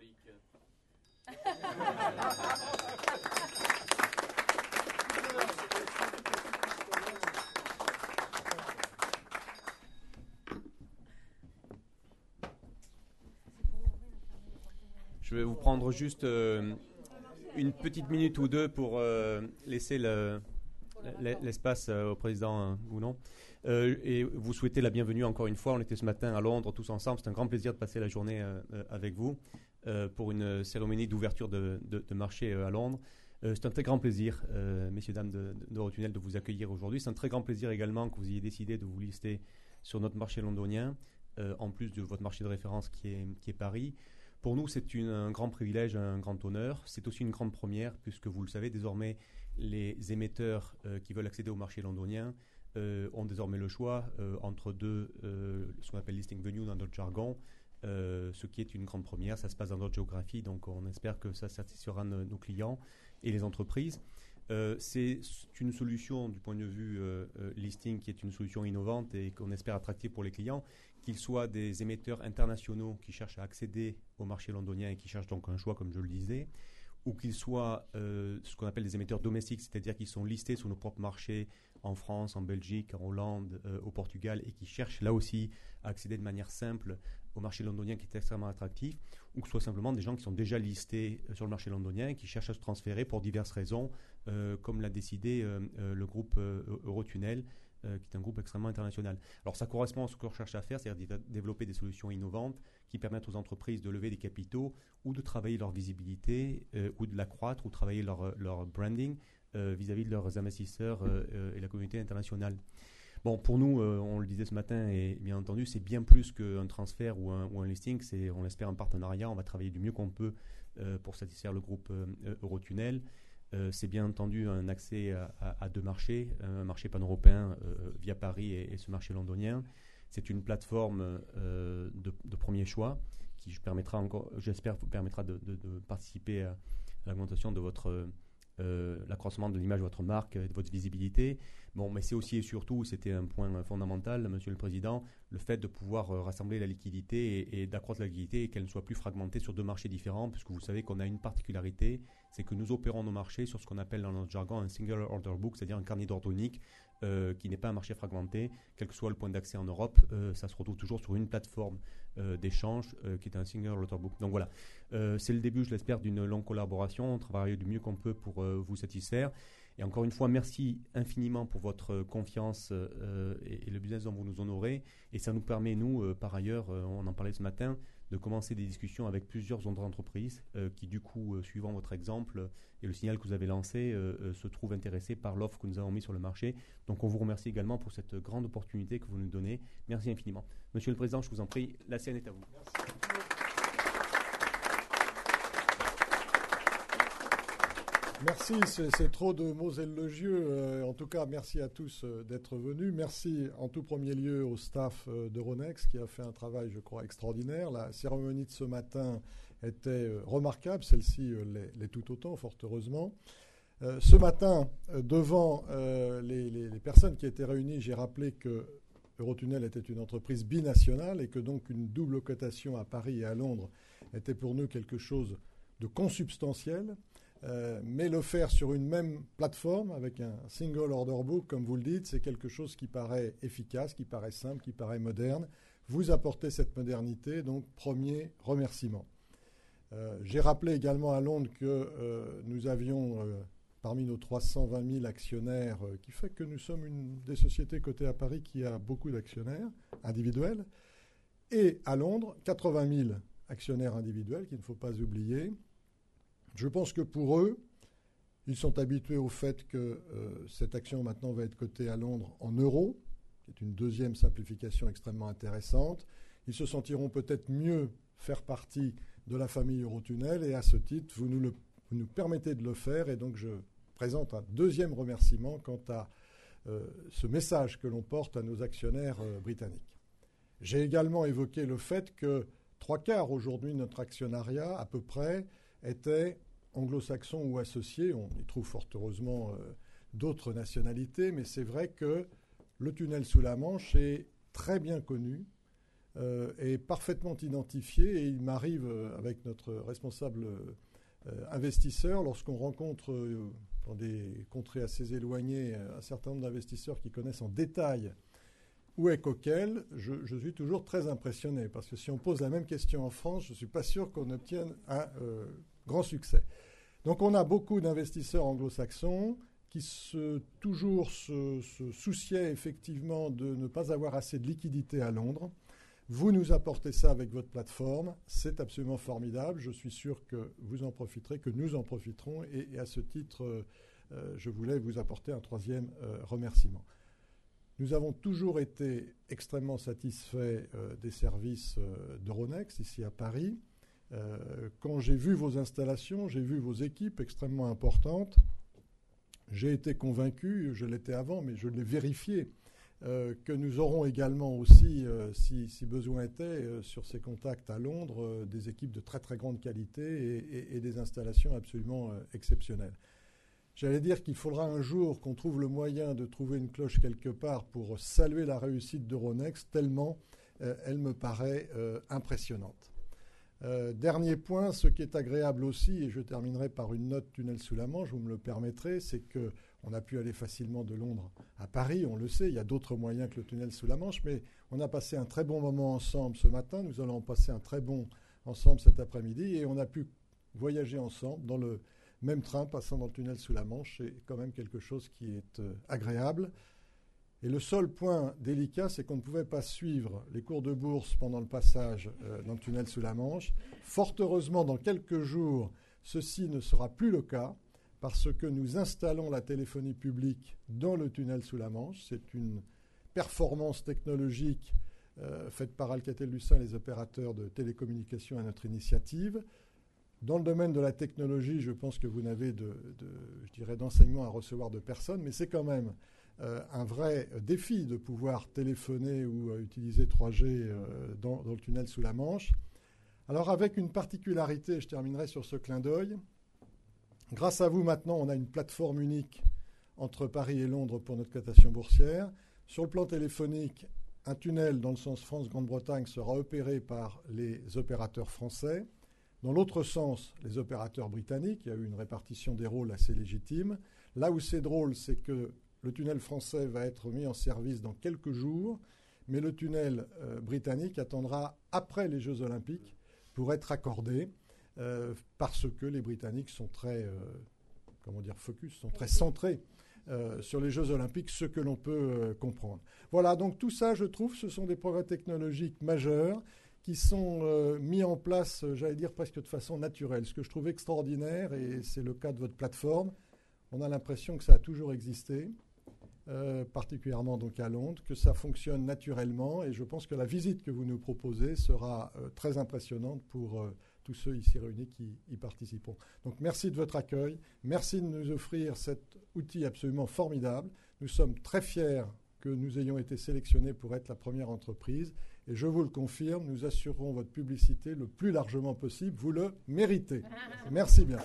symbolique. Je vais vous prendre juste une petite minute ou deux pour laisser l'espace au président Gounon. Et vous souhaiter la bienvenue encore une fois. On était ce matin à Londres tous ensemble. C'est un grand plaisir de passer la journée avec vous pour une cérémonie d'ouverture de marché à Londres. C'est un très grand plaisir, messieurs, dames d'Eurotunnel, de vous accueillir aujourd'hui. C'est un très grand plaisir également que vous ayez décidé de vous lister sur notre marché londonien, en plus de votre marché de référence qui est Paris. Pour nous, c'est un grand privilège, un grand honneur. C'est aussi une grande première, puisque vous le savez, désormais, les émetteurs qui veulent accéder au marché londonien ont désormais le choix entre deux, ce qu'on appelle listing venue dans notre jargon, ce qui est une grande première. Ça se passe dans notre géographie, donc on espère que ça satisfera nos clients et les entreprises. C'est une solution du point de vue listing qui est une solution innovante et qu'on espère attractive pour les clients, qu'ils soient des émetteurs internationaux qui cherchent à accéder au marché londonien et qui cherchent donc un choix, comme je le disais, ou qu'ils soient ce qu'on appelle des émetteurs domestiques, c'est-à-dire qu'ils sont listés sur nos propres marchés en France, en Belgique, en Hollande, au Portugal, et qui cherchent là aussi à accéder de manière simple au marché londonien qui est extrêmement attractif, ou que ce soit simplement des gens qui sont déjà listés sur le marché londonien et qui cherchent à se transférer pour diverses raisons, comme l'a décidé le groupe Eurotunnel, qui est un groupe extrêmement international. Alors ça correspond à ce qu'on recherche à faire, c'est-à-dire développer des solutions innovantes qui permettent aux entreprises de lever des capitaux ou de travailler leur visibilité ou de l'accroître ou travailler leur branding vis-à-vis de leurs investisseurs et la communauté internationale. Bon, pour nous, on le disait ce matin, et bien entendu, c'est bien plus qu'un transfert ou un listing, c'est, on espère, un partenariat. On va travailler du mieux qu'on peut pour satisfaire le groupe Eurotunnel. C'est bien entendu un accès à deux marchés, un marché pan-européen via Paris et ce marché londonien. C'est une plateforme de premier choix qui permettra encore, j'espère, vous permettra de participer à l'augmentation de votre l'accroissement de l'image de votre marque et de votre visibilité. Bon, mais c'est aussi et surtout, c'était un point fondamental, Monsieur le Président, le fait de pouvoir rassembler la liquidité et d'accroître la liquidité et qu'elle ne soit plus fragmentée sur deux marchés différents, puisque vous savez qu'on a une particularité, c'est que nous opérons nos marchés sur ce qu'on appelle dans notre jargon un single order book, c'est-à-dire un carnet d'ordre unique qui n'est pas un marché fragmenté, quel que soit le point d'accès en Europe, ça se retrouve toujours sur une plateforme d'échange qui est un single order book. Donc voilà, c'est le début, je l'espère, d'une longue collaboration. On travaille du mieux qu'on peut pour vous satisfaire. Et encore une fois, merci infiniment pour votre confiance et le business dont vous nous honorez. Et ça nous permet, nous, par ailleurs, on en parlait ce matin, de commencer des discussions avec plusieurs autres entreprises qui, du coup, suivant votre exemple et le signal que vous avez lancé, se trouvent intéressés par l'offre que nous avons mise sur le marché. Donc, on vous remercie également pour cette grande opportunité que vous nous donnez. Merci infiniment. Monsieur le Président, je vous en prie, la scène est à vous. Merci, c'est trop de mots élogieux. En tout cas, merci à tous d'être venus. Merci en tout premier lieu au staff d'Euronext qui a fait un travail, je crois, extraordinaire. La cérémonie de ce matin était remarquable, celle-ci l'est tout autant, fort heureusement. Ce matin, devant les personnes qui étaient réunies, j'ai rappelé que Eurotunnel était une entreprise binationale et que donc une double cotation à Paris et à Londres était pour nous quelque chose de consubstantiel. Mais le faire sur une même plateforme avec un single order book, comme vous le dites, c'est quelque chose qui paraît efficace, qui paraît simple, qui paraît moderne. Vous apportez cette modernité, donc premier remerciement. J'ai rappelé également à Londres que nous avions parmi nos 320 000 actionnaires, qui fait que nous sommes une des sociétés cotées à Paris qui a beaucoup d'actionnaires individuels, et à Londres, 80 000 actionnaires individuels qu'il ne faut pas oublier. Je pense que pour eux, ils sont habitués au fait que cette action maintenant va être cotée à Londres en euros, qui est une deuxième simplification extrêmement intéressante. Ils se sentiront peut-être mieux faire partie de la famille Eurotunnel et à ce titre, vous nous permettez de le faire et donc je présente un deuxième remerciement quant à ce message que l'on porte à nos actionnaires britanniques. J'ai également évoqué le fait que 3/4 aujourd'hui de notre actionnariat à peu près étaient anglo-saxons ou associés. On y trouve fort heureusement d'autres nationalités, mais c'est vrai que le tunnel sous la Manche est très bien connu est parfaitement identifié et il m'arrive avec notre responsable investisseur, lorsqu'on rencontre dans des contrées assez éloignées un certain nombre d'investisseurs qui connaissent en détail où est Coquel, je suis toujours très impressionné parce que si on pose la même question en France, je ne suis pas sûr qu'on obtienne un grand succès. Donc on a beaucoup d'investisseurs anglo-saxons qui toujours se souciaient effectivement de ne pas avoir assez de liquidités à Londres. Vous nous apportez ça avec votre plateforme, c'est absolument formidable. Je suis sûr que vous en profiterez, que nous en profiterons. Et à ce titre, je voulais vous apporter un troisième remerciement. Nous avons toujours été extrêmement satisfaits des services d'Euronext ici à Paris. Quand j'ai vu vos installations, j'ai vu vos équipes extrêmement importantes. J'ai été convaincu, je l'étais avant, mais je l'ai vérifié, que nous aurons également aussi, si besoin était, sur ces contacts à Londres, des équipes de très très grande qualité et des installations absolument exceptionnelles. J'allais dire qu'il faudra un jour qu'on trouve le moyen de trouver une cloche quelque part pour saluer la réussite d'Euronext, tellement elle me paraît impressionnante. Dernier point, ce qui est agréable aussi, et je terminerai par une note tunnel sous la Manche, vous me le permettrez, c'est qu'on a pu aller facilement de Londres à Paris, on le sait, il y a d'autres moyens que le tunnel sous la Manche, mais on a passé un très bon moment ensemble ce matin, nous allons passer un très bon ensemble cet après-midi, et on a pu voyager ensemble dans le même train passant dans le tunnel sous la Manche, c'est quand même quelque chose qui est agréable. Et le seul point délicat, c'est qu'on ne pouvait pas suivre les cours de bourse pendant le passage dans le tunnel sous la Manche. Fort heureusement, dans quelques jours, ceci ne sera plus le cas parce que nous installons la téléphonie publique dans le tunnel sous la Manche. C'est une performance technologique faite par Alcatel-Lucent et les opérateurs de télécommunications à notre initiative. Dans le domaine de la technologie, je pense que vous n'avez d'enseignement à recevoir de personne, mais c'est quand même un vrai défi de pouvoir téléphoner ou utiliser 3G dans le tunnel sous la Manche. Alors avec une particularité, je terminerai sur ce clin d'œil. Grâce à vous maintenant, on a une plateforme unique entre Paris et Londres pour notre cotation boursière. Sur le plan téléphonique, un tunnel dans le sens France-Grande-Bretagne sera opéré par les opérateurs français. Dans l'autre sens, les opérateurs britanniques. Il y a eu une répartition des rôles assez légitime. Là où c'est drôle, c'est que le tunnel français va être mis en service dans quelques jours, mais le tunnel britannique attendra après les Jeux Olympiques pour être accordé, parce que les Britanniques sont très, sont très centrés sur les Jeux Olympiques, ce que l'on peut comprendre. Voilà, donc tout ça, je trouve, ce sont des progrès technologiques majeurs qui sont mis en place, j'allais dire presque de façon naturelle. Ce que je trouve extraordinaire, et c'est le cas de votre plateforme, on a l'impression que ça a toujours existé, particulièrement donc à Londres, que ça fonctionne naturellement, et je pense que la visite que vous nous proposez sera très impressionnante pour tous ceux ici réunis qui y participeront. Donc merci de votre accueil, merci de nous offrir cet outil absolument formidable. Nous sommes très fiers que nous ayons été sélectionnés pour être la première entreprise, et je vous le confirme, nous assurerons votre publicité le plus largement possible, vous le méritez. Merci bien.